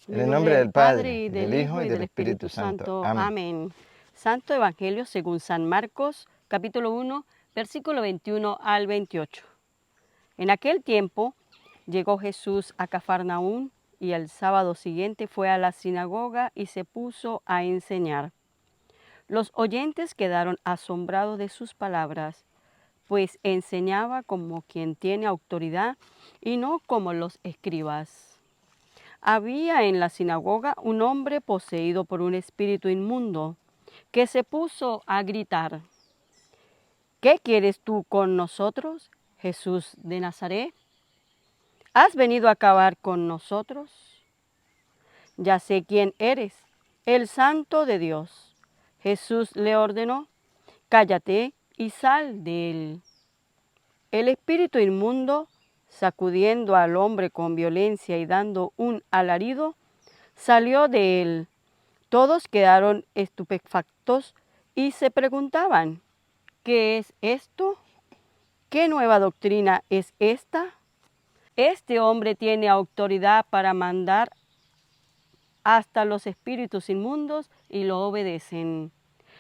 En el nombre del Padre, y del Hijo, y del Espíritu Santo. Amén. Amén. Santo Evangelio según San Marcos, capítulo 1, versículo 21 al 28. En aquel tiempo llegó Jesús a Cafarnaún y el sábado siguiente fue a la sinagoga y se puso a enseñar. Los oyentes quedaron asombrados de sus palabras, pues enseñaba como quien tiene autoridad y no como los escribas. Había en la sinagoga un hombre poseído por un espíritu inmundo, que se puso a gritar: ¿Qué quieres tú con nosotros, Jesús de Nazaret? ¿Has venido a acabar con nosotros? Ya sé quién eres, el Santo de Dios. Jesús le ordenó: cállate y sal de él. El espíritu inmundo, sacudiendo al hombre con violencia y dando un alarido, salió de él. Todos quedaron estupefactos y se preguntaban: ¿qué es esto? ¿Qué nueva doctrina es esta? Este hombre tiene autoridad para mandar hasta los espíritus inmundos y lo obedecen.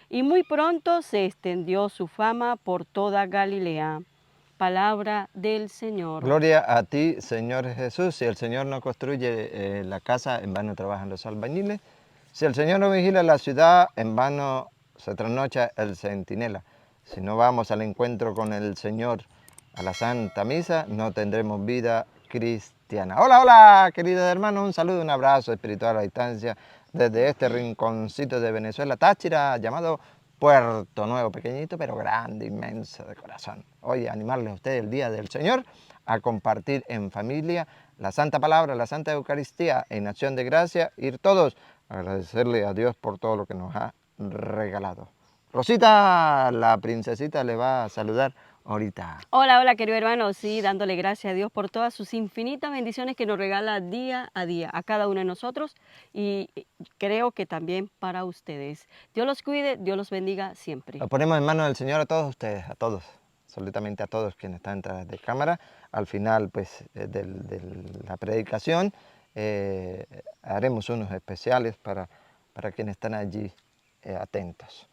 Y muy pronto se extendió su fama por toda Galilea. Palabra del Señor. Gloria a ti, Señor Jesús. Si el Señor no construye la casa, en vano trabajan los albañiles. Si el Señor no vigila la ciudad, en vano se trasnocha el centinela. Si no vamos al encuentro con el Señor a la Santa Misa, no tendremos vida cristiana. Hola, hola, queridos hermanos. Un saludo, un abrazo espiritual a distancia desde este rinconcito de Venezuela, Táchira, llamado Puerto Nuevo, pequeñito pero grande, inmenso de corazón. Hoy animarles a ustedes el Día del Señor a compartir en familia la Santa Palabra, la Santa Eucaristía en acción de gracia, ir todos a agradecerle a Dios por todo lo que nos ha regalado. Rosita, la princesita, le va a saludar ahorita. Hola, hola, querido hermano. Sí, dándole gracias a Dios por todas sus infinitas bendiciones que nos regala día a día a cada uno de nosotros y creo que también para ustedes. Dios los cuide, Dios los bendiga siempre. Lo ponemos en manos del Señor a todos ustedes, a todos, absolutamente a todos quienes están detrás de cámara. Al final, pues, de la predicación, haremos unos especiales para quienes están allí atentos.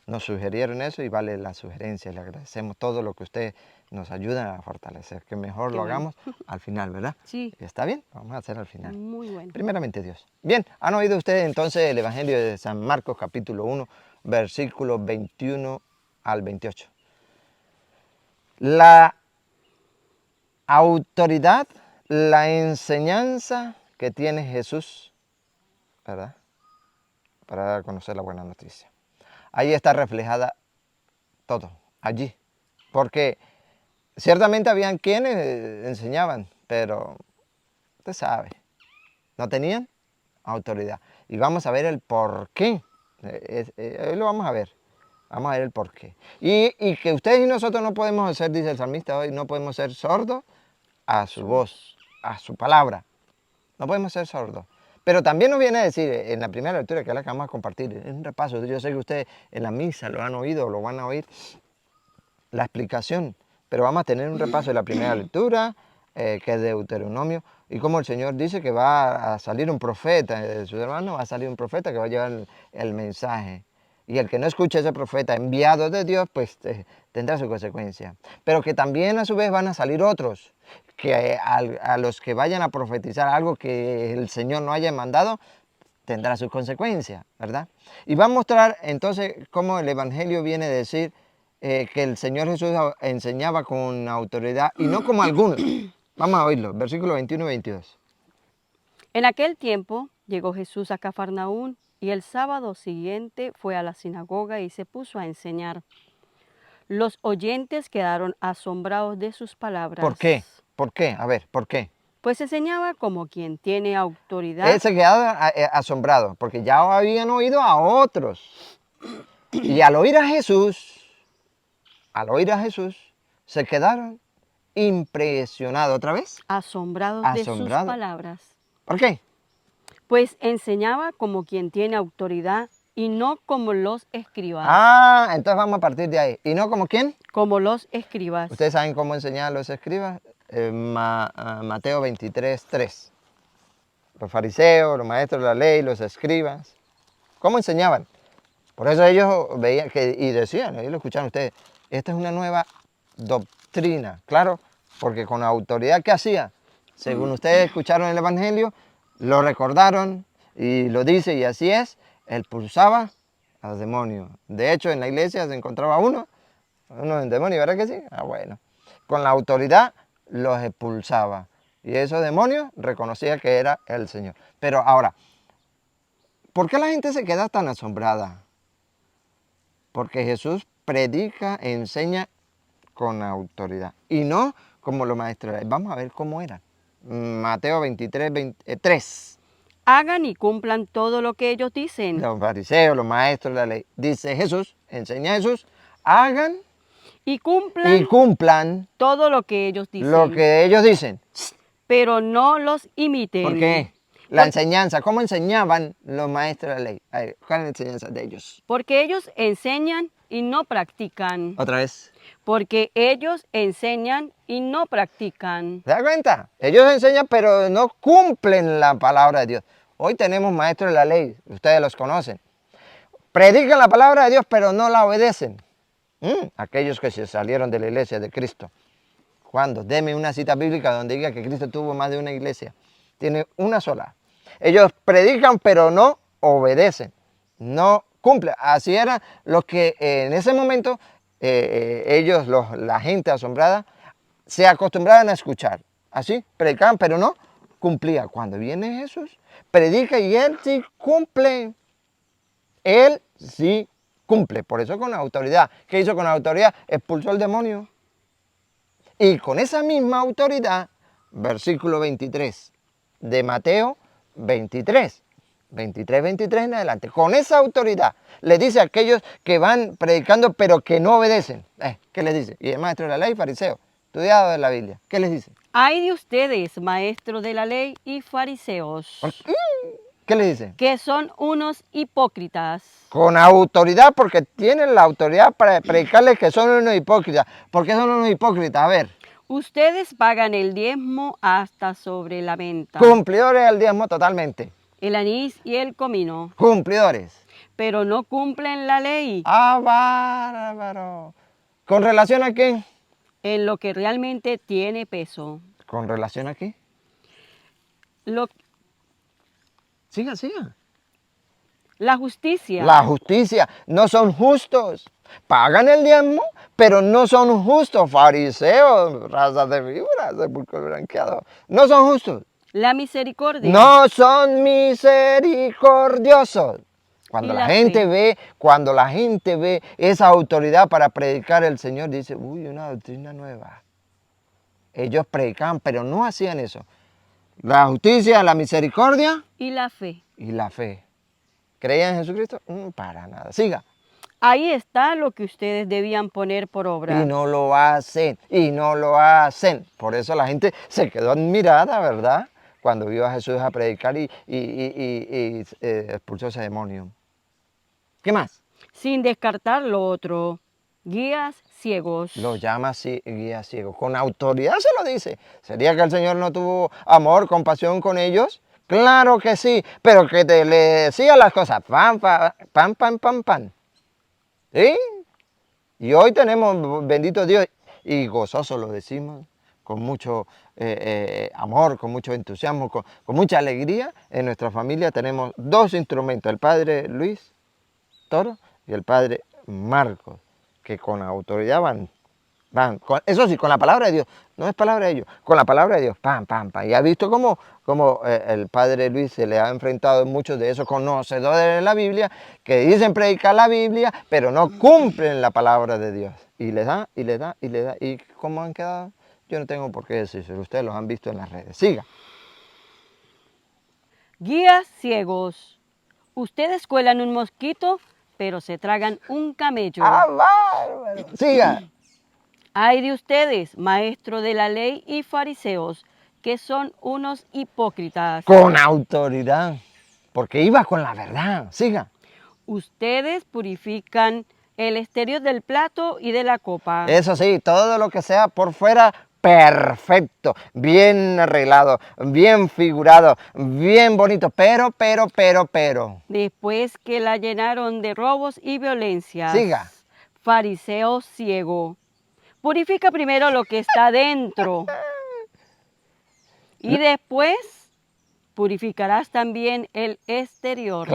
Nos sugirieron eso y vale la sugerencia. Le agradecemos todo lo que ustedes nos ayudan a fortalecer. Que mejor Qué lo bueno. hagamos al final, ¿verdad? Sí. ¿Está bien? Vamos a hacer al final. Muy bueno. Primeramente Dios. Bien, ¿han oído ustedes entonces el Evangelio de San Marcos capítulo 1, versículos 21 al 28? La autoridad, la enseñanza que tiene Jesús, ¿verdad?, para dar a conocer la buena noticia. Ahí está reflejada todo, allí. Porque ciertamente habían quienes enseñaban, pero usted sabe, no tenían autoridad. Y vamos a ver el por qué. Hoy lo vamos a ver. Vamos a ver el por qué. Y que ustedes y nosotros no podemos ser, dice el salmista hoy, no podemos ser sordos a su voz, a su palabra. No podemos ser sordos. Pero también nos viene a decir en la primera lectura, que es la que vamos a compartir, es un repaso. Yo sé que ustedes en la misa lo han oído, lo van a oír, la explicación. Pero vamos a tener un repaso de la primera lectura, que es de Deuteronomio, y como el Señor dice que va a salir un profeta de sus hermanos, va a salir un profeta que va a llevar el mensaje. Y el que no escuche a ese profeta enviado de Dios, pues tendrá su consecuencia. Pero que también a su vez van a salir otros, que a los que vayan a profetizar algo que el Señor no haya mandado, tendrá sus consecuencias, ¿verdad? Y va a mostrar entonces cómo el Evangelio viene a decir que el Señor Jesús enseñaba con autoridad y no como algunos. Vamos a oírlo, versículos 21 y 22. En aquel tiempo llegó Jesús a Cafarnaún y el sábado siguiente fue a la sinagoga y se puso a enseñar. Los oyentes quedaron asombrados de sus palabras. ¿Por qué? ¿Por qué? A ver, ¿por qué? Pues enseñaba como quien tiene autoridad. Él se quedaba asombrado porque ya habían oído a otros. Y al oír a Jesús, se quedaron impresionados. ¿Otra vez? Asombrados de sus palabras. ¿Por qué? Pues enseñaba como quien tiene autoridad y no como los escribas. Ah, entonces vamos a partir de ahí. ¿Y no como quién? Como los escribas. ¿Ustedes saben cómo enseñar a los escribas? Mateo 23, 3. Los fariseos, los maestros de la ley, los escribas. ¿Cómo enseñaban? Por eso ellos veían y decían, ahí lo escucharon ustedes, esta es una nueva doctrina. Claro, porque con la autoridad que hacía, según ustedes escucharon el Evangelio, lo recordaron y lo dice y así es, él expulsaba a los demonios. De hecho, en la iglesia se encontraba uno en demonio, ¿verdad que sí? Ah, bueno. Con la autoridad los expulsaba. Y esos demonios reconocían que era el Señor. Pero ahora, ¿por qué la gente se queda tan asombrada? Porque Jesús predica, enseña con autoridad. Y no como los maestros de la ley. Vamos a ver cómo era. Mateo 23, 3. Hagan y cumplan todo lo que ellos dicen. Los fariseos, los maestros de la ley. Dice Jesús, enseña Jesús, hagan Y cumplan y cumplan todo lo que ellos dicen. lo que ellos dicen. Pero no los imiten. ¿Por qué? La enseñanza, ¿cómo enseñaban los maestros de la ley? A ver, ¿cuál es la enseñanza de ellos? Porque ellos enseñan y no practican. Otra vez. Porque ellos enseñan y no practican. ¿Se da cuenta? Ellos enseñan, pero no cumplen la palabra de Dios. Hoy tenemos maestros de la ley, ustedes los conocen. Predican la palabra de Dios, pero no la obedecen. Aquellos que se salieron de la iglesia de Cristo. ¿Cuándo? Deme una cita bíblica donde diga que Cristo tuvo más de una iglesia. Tiene una sola. Ellos predican, pero no obedecen. No cumplen. Así era lo que en ese momento ellos, la gente asombrada, se acostumbraban a escuchar. Así, predicaban, pero no cumplía. Cuando viene Jesús, predica y Él sí cumple. Él sí cumple. Por eso con la autoridad. ¿Qué hizo con la autoridad? Expulsó al demonio. Y con esa misma autoridad, versículo 23 de Mateo 23, 23 en adelante, con esa autoridad le dice a aquellos que van predicando pero que no obedecen. ¿Qué les dice? Y el maestro de la ley, fariseo, estudiado de la Biblia, ¿qué les dice? Ay de ustedes, maestros de la ley y fariseos, ¿Qué les dice? que son unos hipócritas. Con autoridad, porque tienen la autoridad para predicarles que son unos hipócritas. ¿Por qué son unos hipócritas? A ver. Ustedes pagan el diezmo hasta sobre la venta, Cumplidores del diezmo totalmente. el anís y el comino, Cumplidores. pero no cumplen la ley ¡Ah, bárbaro! ¿Con relación a qué? en lo que realmente tiene peso. ¿Con relación a qué? Lo- Siga, siga. la justicia. La justicia. No son justos. Pagan el diezmo, pero no son justos. Fariseos, raza de víboras, sepulcro blanqueado. No son justos. La misericordia. No son misericordiosos. Cuando Y la la gente fe. ve, esa autoridad para predicar el Señor, dice, uy, una doctrina nueva. Ellos predicaban, pero no hacían eso. La justicia, la misericordia Y la fe. y la fe. ¿Creían en Jesucristo? Para nada. Siga. Ahí está lo que ustedes debían poner por obra. Y no lo hacen, y no lo hacen. Por eso la gente se quedó admirada, ¿verdad? Cuando vio a Jesús a predicar y expulsó ese demonio. ¿Qué más? Sin descartar lo otro. Guías ciegos. Lo llama así, guía ciego. Con autoridad se lo dice. ¿Sería que el Señor no tuvo amor, compasión con ellos? Claro que sí, pero que le decía las cosas, pam, pam, pam, pam, pam, pam. ¿Sí? Y hoy tenemos, bendito Dios, y gozoso lo decimos, con mucho amor, con mucho entusiasmo, con mucha alegría. En nuestra familia tenemos dos instrumentos, el padre Luis Toro y el padre Marcos, que con autoridad van, eso sí, con la palabra de Dios, no es palabra de ellos, con la palabra de Dios, pam, pam, pam. Y ha visto cómo el padre Luis se le ha enfrentado a muchos de esos conocedores de la Biblia, que dicen predicar la Biblia, pero no cumplen la palabra de Dios. Y le da, y le da, y le da. ¿Y cómo han quedado? Yo no tengo por qué decírselo, ustedes los han visto en las redes. Siga. Guías ciegos. Ustedes cuelan un mosquito, pero se tragan un camello. ¡Ah, bárbaro! Siga. Ay de ustedes, maestro de la ley y fariseos, que son unos hipócritas. Con autoridad, porque iba con la verdad. Siga. Ustedes purifican el exterior del plato y de la copa, Eso sí, todo lo que sea por fuera, perfecto, bien arreglado, bien figurado, bien bonito, pero. Después que la llenaron de robos y violencias. Siga. Fariseo ciego. Purifica primero lo que está dentro. Y después purificarás también el exterior.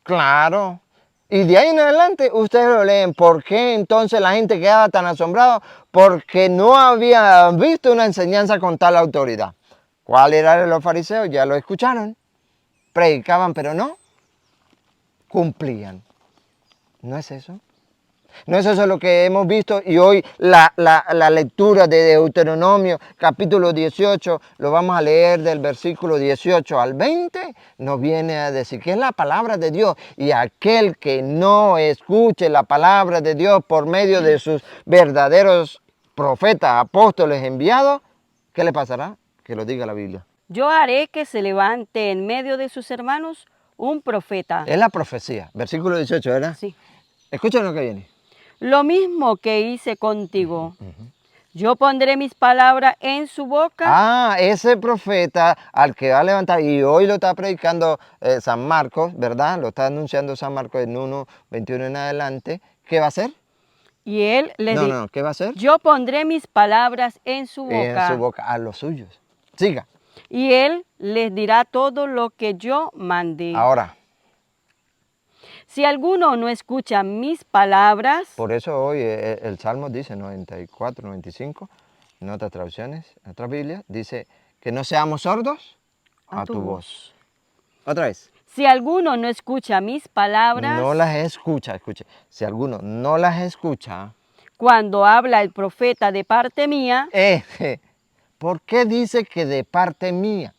Claro. Y de ahí en adelante ustedes lo leen. ¿Por qué entonces la gente quedaba tan asombrada? Porque no había visto una enseñanza con tal autoridad. ¿Cuál era los fariseos? Ya lo escucharon. Predicaban, pero no cumplían. ¿No es eso? ¿No es eso lo que hemos visto? Y hoy la lectura de Deuteronomio capítulo 18, lo vamos a leer del versículo 18 al 20, nos viene a decir que es la palabra de Dios. Y aquel que no escuche la palabra de Dios por medio de sus verdaderos profetas, apóstoles enviados, ¿qué le pasará? Que lo diga la Biblia. Yo haré que se levante en medio de sus hermanos un profeta. Es la profecía, versículo 18, ¿verdad? Sí. Escuchen lo que viene. Lo mismo que hice contigo. Yo pondré mis palabras en su boca. Ese profeta al que va a levantar, y hoy lo está predicando San Marcos, ¿verdad? Lo está anunciando San Marcos en 1, 21 en adelante. ¿Qué va a hacer? Y él les No, ¿qué va a hacer? Yo pondré mis palabras en su boca. En su boca, a los suyos. Siga. Y él les dirá todo lo que yo mandé. Ahora, si alguno no escucha mis palabras. Por eso hoy el Salmo dice 94, 95, en otras traducciones, en otras Biblias, dice que no seamos sordos a tu voz. Otra vez. Si alguno no escucha mis palabras. No las escucha, escuche. Si alguno no las escucha. Cuando habla el profeta de parte mía. ¿Por qué dice que de parte mía?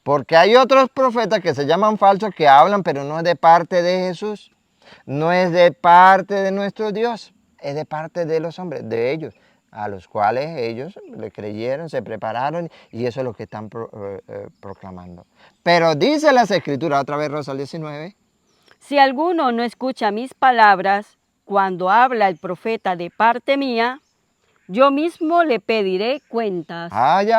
Porque hay otros profetas que se llaman falsos que hablan, pero no es de parte de Jesús. No es de parte de nuestro Dios. Es de parte de los hombres, de ellos, a los cuales ellos le creyeron, se prepararon y eso es lo que están proclamando. Pero dice las Escrituras, otra vez Rosa 19. Si alguno no escucha mis palabras, cuando habla el profeta de parte mía, yo mismo le pediré cuentas. Ay.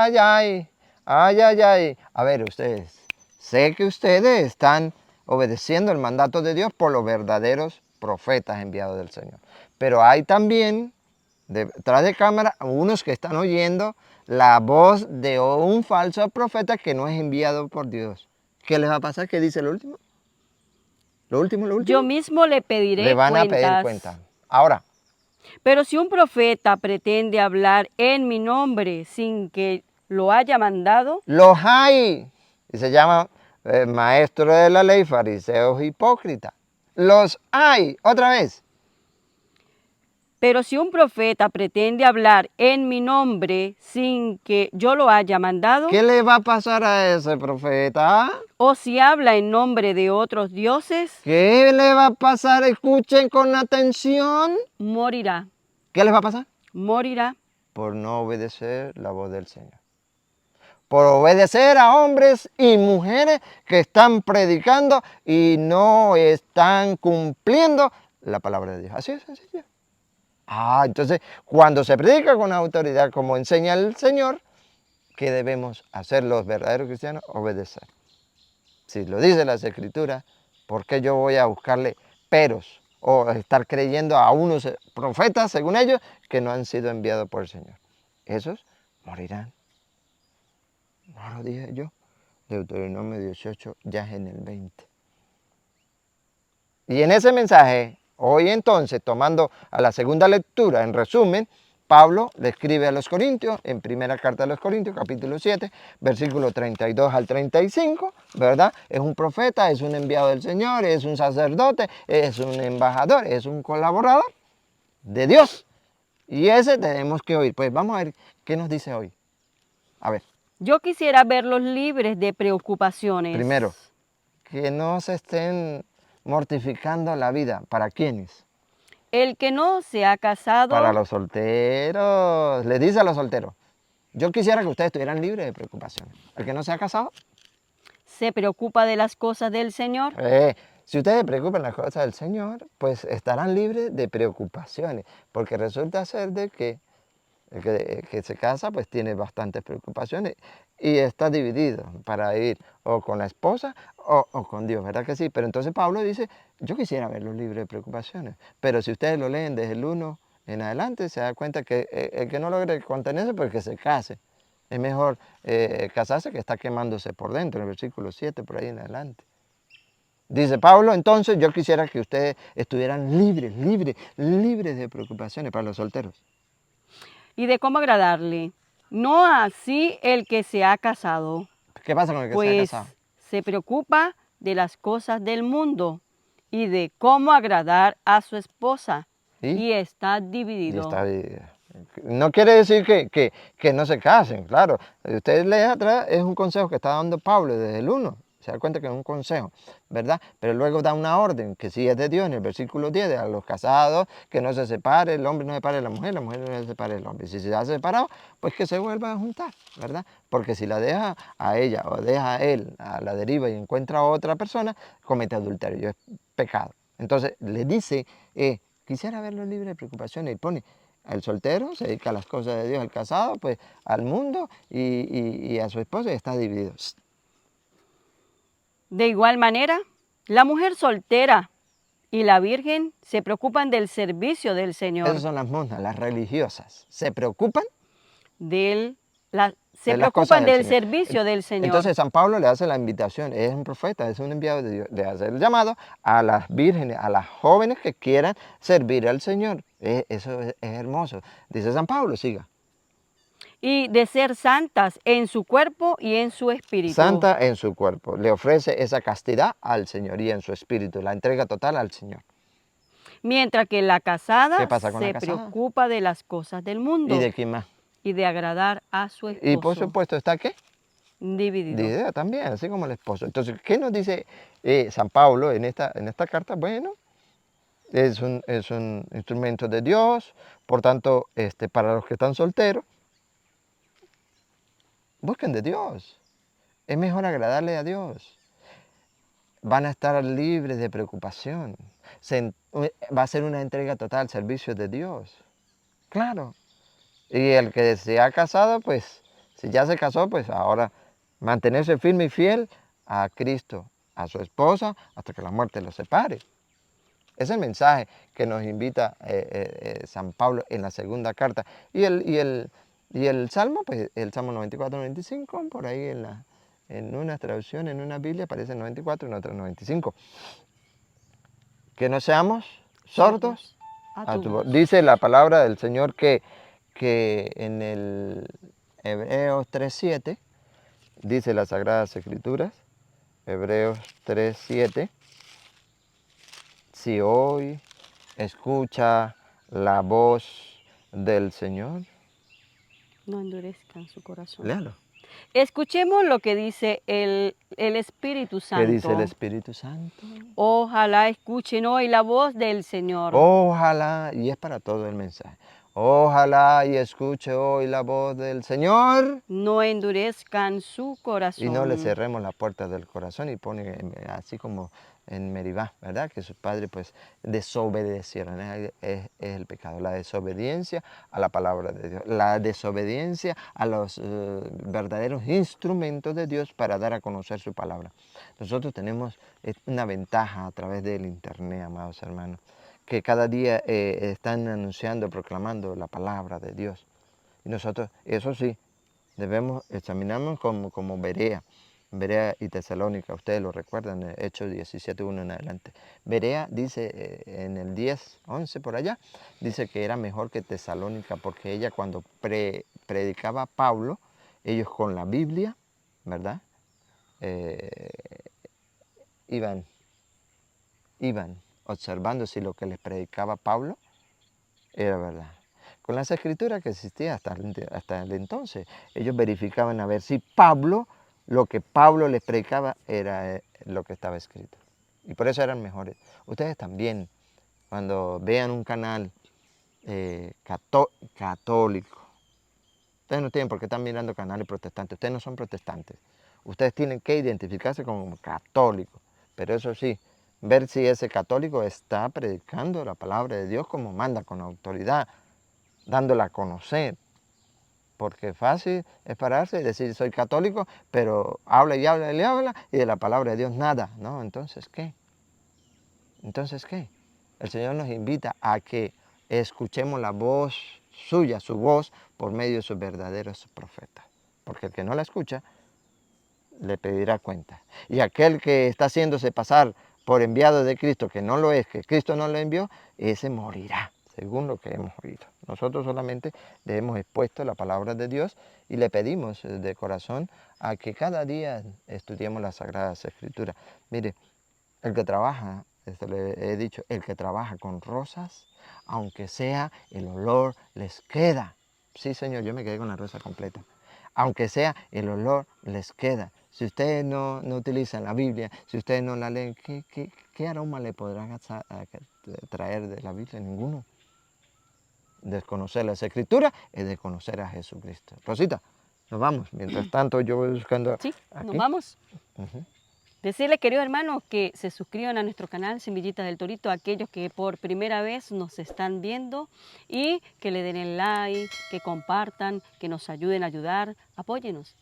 A ver, ustedes, sé que ustedes están obedeciendo el mandato de Dios por los verdaderos profetas enviados del Señor. Pero hay también, detrás de cámara, unos que están oyendo la voz de un falso profeta que no es enviado por Dios. ¿Qué les va a pasar? ¿Qué dice lo último? Lo último. Yo mismo le pediré cuentas. Le van a pedir cuentas. Ahora. Pero si un profeta pretende hablar en mi nombre sin que lo haya mandado. Los hay. Y se llama maestro de la ley, fariseos hipócritas. Los hay. Otra vez. Pero si un profeta pretende hablar en mi nombre sin que yo lo haya mandado. ¿Qué le va a pasar a ese profeta? O si habla en nombre de otros dioses. ¿Qué le va a pasar? Escuchen con atención. Morirá. ¿Qué les va a pasar? Morirá. Por no obedecer la voz del Señor. Por obedecer a hombres y mujeres que están predicando y no están cumpliendo la palabra de Dios. Así es sencillo. Entonces, cuando se predica con autoridad, como enseña el Señor, ¿qué debemos hacer los verdaderos cristianos? Obedecer. Si lo dice las Escrituras, ¿por qué yo voy a buscarle peros o estar creyendo a unos profetas, según ellos, que no han sido enviados por el Señor? Esos morirán. No lo dije yo. Deuteronomio 18 ya es en el 20. Y en ese mensaje, hoy entonces, tomando a la segunda lectura, en resumen, Pablo le escribe a los Corintios, en primera carta de los Corintios, capítulo 7, versículo 32 al 35, ¿verdad? Es un profeta, es un enviado del Señor, es un sacerdote, es un embajador, es un colaborador de Dios. Y ese tenemos que oír. Pues vamos a ver qué nos dice hoy. A ver. Yo quisiera verlos libres de preocupaciones. Primero, que no se estén mortificando la vida. ¿Para quiénes? El que no se ha casado. Para los solteros. Le dice a los solteros, yo quisiera que ustedes estuvieran libres de preocupaciones. El que no se ha casado. Se preocupa de las cosas del Señor. Si ustedes se preocupan de las cosas del Señor, pues estarán libres de preocupaciones. Porque resulta ser de que El que se casa pues tiene bastantes preocupaciones y está dividido para ir o con la esposa o con Dios, ¿verdad que sí? Pero entonces Pablo dice, yo quisiera verlo libre de preocupaciones, pero si ustedes lo leen desde el 1 en adelante, se da cuenta que el que no logre contenerse, pues que se case. Es mejor casarse que estar quemándose por dentro, en el versículo 7 por ahí en adelante. Dice Pablo, entonces yo quisiera que ustedes estuvieran libres de preocupaciones para los solteros. Y de cómo agradarle. No así el que se ha casado, ¿Qué pasa con el que se ha pues casado? se preocupa de las cosas del mundo y de cómo agradar a su esposa. ¿Y? Y está Y dividido. está dividida. No quiere decir que no se casen, claro. Ustedes leen atrás, es un consejo que está dando Pablo desde el 1. Se da cuenta que es un consejo, ¿verdad? Pero luego da una orden que sí es de Dios en el versículo 10, de a los casados, que no se separe, el hombre no separe de la mujer no se separe del hombre. Si se ha separado, pues que se vuelvan a juntar, ¿verdad? Porque si la deja a ella o deja a él a la deriva y encuentra a otra persona, comete adulterio, es pecado. Entonces le dice, quisiera verlo libre de preocupaciones y pone, el soltero se dedica a las cosas de Dios, el casado pues al mundo y a su esposa y está dividido. De igual manera, la mujer soltera y la virgen se preocupan del servicio del Esas Señor. son las monjas, las religiosas. Se preocupan Se de las cosas preocupan del del Señor. servicio del Señor. Entonces San Pablo le hace la invitación, es un profeta, es un enviado de Dios, le hace el llamado a las vírgenes, a las jóvenes que quieran servir al Señor. Eso es hermoso. Dice San Pablo, siga. Y de ser santas en su cuerpo y en su espíritu. Santa en su cuerpo, le ofrece esa castidad al Señor y en su espíritu, la entrega total al Señor. Mientras que la ¿Qué casada pasa con la se casada? preocupa de las cosas del ¿Y mundo de quién más? y de agradar a su Y por esposo. supuesto está ¿qué? Dividido. Dividida también, así como el esposo. Entonces, ¿qué nos dice San Pablo en esta carta? Bueno, es un instrumento de Dios, por tanto, para los que están solteros, busquen de Dios. Es mejor agradarle a Dios. Van a estar libres de preocupación. Va a ser una entrega total al servicio de Dios. Claro. Y el que se ha casado, pues, si ya se casó, pues ahora mantenerse firme y fiel a Cristo, a su esposa, hasta que la muerte los separe. Ese es el mensaje que nos invita San Pablo en la segunda carta. Y el Salmo, pues el Salmo 94-95, por ahí en una traducción, en una Biblia, aparece 94, en otra 95. Que no seamos sordos a a tu tu voz. voz. Dice la palabra del Señor que en el Hebreos 3.7, dice las Sagradas Escrituras, Hebreos 3.7, si hoy escucha la voz del Señor, No endurezcan su corazón. léalo. Escuchemos lo que dice el Espíritu ¿Qué dice el Santo. Espíritu Santo? Ojalá escuchen hoy la voz del Señor. Ojalá, y es para todo el mensaje, ojalá y escuche hoy la voz del Señor. No endurezcan su Y no le corazón. cerremos la puerta del corazón y pone así como en Meribá, ¿verdad? Que sus padres pues desobedecieron. Es el pecado, la desobediencia a la palabra de Dios, la desobediencia a los verdaderos instrumentos de Dios para dar a conocer su palabra. Nosotros tenemos una ventaja a través del internet, amados hermanos, que cada día están anunciando, proclamando la palabra de Dios. Y nosotros, eso sí, debemos examinarnos como Berea y Tesalónica, ustedes lo recuerdan, Hechos 17:1 en adelante. Berea dice en el 10:11 por allá, dice que era mejor que Tesalónica porque ella cuando predicaba a Pablo, ellos con la Biblia, ¿verdad? Eh, iban observando si lo que les predicaba Pablo era verdad. Con las escrituras que existían hasta el entonces, ellos verificaban a ver si lo que Pablo les predicaba era lo que estaba escrito. Y por eso eran mejores. Ustedes también, cuando vean un canal católico, ustedes no tienen por qué estar mirando canales protestantes, ustedes no son protestantes. Ustedes tienen que identificarse como católicos, pero eso sí, ver si ese católico está predicando la palabra de Dios como manda, con autoridad, dándola a conocer. Porque fácil es pararse y decir soy católico, pero habla y habla y habla y de la palabra de Dios nada, ¿no? Entonces, ¿qué? Entonces, ¿qué? El Señor nos invita a que escuchemos la voz suya, su voz, por medio de sus verdaderos profetas. Porque el que no la escucha, le pedirá cuenta. Y aquel que está haciéndose pasar por enviado de Cristo, que no lo es, que Cristo no lo envió, ese morirá, según lo que hemos oído. Nosotros solamente le hemos expuesto la palabra de Dios y le pedimos de corazón a que cada día estudiemos las Sagradas Escrituras. Mire, el que trabaja, esto le he dicho, el que trabaja con rosas, aunque sea el olor les queda. Sí, Señor, yo me quedé con la rosa completa. Aunque sea el olor les queda. Si ustedes no utilizan la Biblia, si ustedes no la leen, ¿qué aroma le podrán traer de la Biblia? Ninguno. Desconocer las Escrituras es desconocer a Jesucristo. Rosita, nos vamos. Mientras tanto, yo voy buscando Sí, aquí. nos vamos. Ujú. Decirle, queridos hermanos, que se suscriban a nuestro canal Semillitas del Torito, a aquellos que por primera vez nos están viendo, y que le den el like, que compartan, que nos ayuden a ayudar. Apóyenos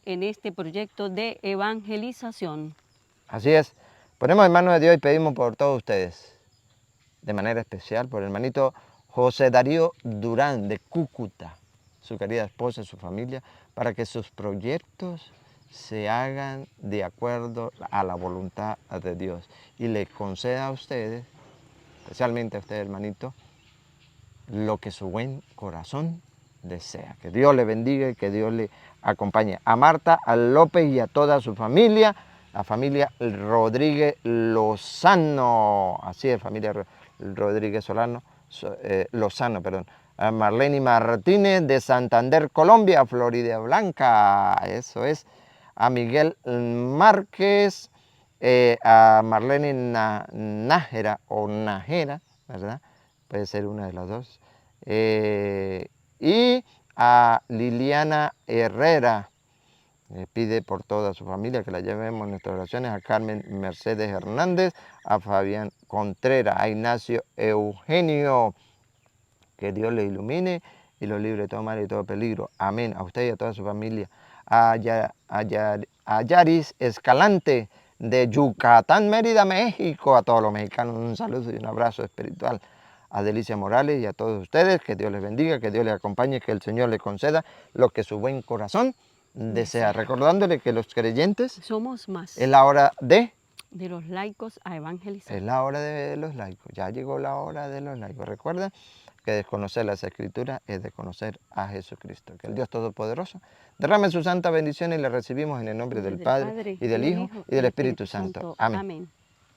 en este proyecto de evangelización. Así es. Ponemos en manos de Dios y pedimos por todos ustedes, de manera especial por el hermanito José Darío Durán de Cúcuta, su querida esposa y su familia, para que sus proyectos se hagan de acuerdo a la voluntad de Dios y le conceda a ustedes, especialmente a usted, hermanito, lo que su buen corazón desea. Que Dios le bendiga y que Dios le acompañe. A Marta, a López y a toda su familia, la familia Rodríguez Lozano, así es, familia Rodríguez Lozano, perdón. A Marlene Martínez de Santander, Colombia, Florida Blanca, eso es. A Miguel Márquez, a Marlene Nájera o Najera, ¿verdad? Puede ser una de las dos. Y a Liliana Herrera, pide por toda su familia que la llevemos en nuestras oraciones, a Carmen Mercedes Hernández, a Fabián Contreras, a Ignacio Eugenio, que Dios le ilumine y lo libre de todo mal y todo peligro. Amén. A usted y a toda su familia. A Yaris Escalante, de Yucatán, Mérida, México. A todos los mexicanos un saludo y un abrazo espiritual. A Delicia Morales y a todos ustedes, que Dios les bendiga, que Dios les acompañe, que el Señor les conceda lo que su buen corazón desea. Recordándole que los creyentes Somos más es la hora de los laicos a evangelizar. es la hora de los laicos. Ya llegó la hora de los laicos. Recuerda que desconocer las Escrituras es desconocer a Jesucristo. Que el Dios Todopoderoso derrame su santa bendición y la recibimos en el nombre del Padre y del Hijo y del Espíritu Santo. Amén. Amén.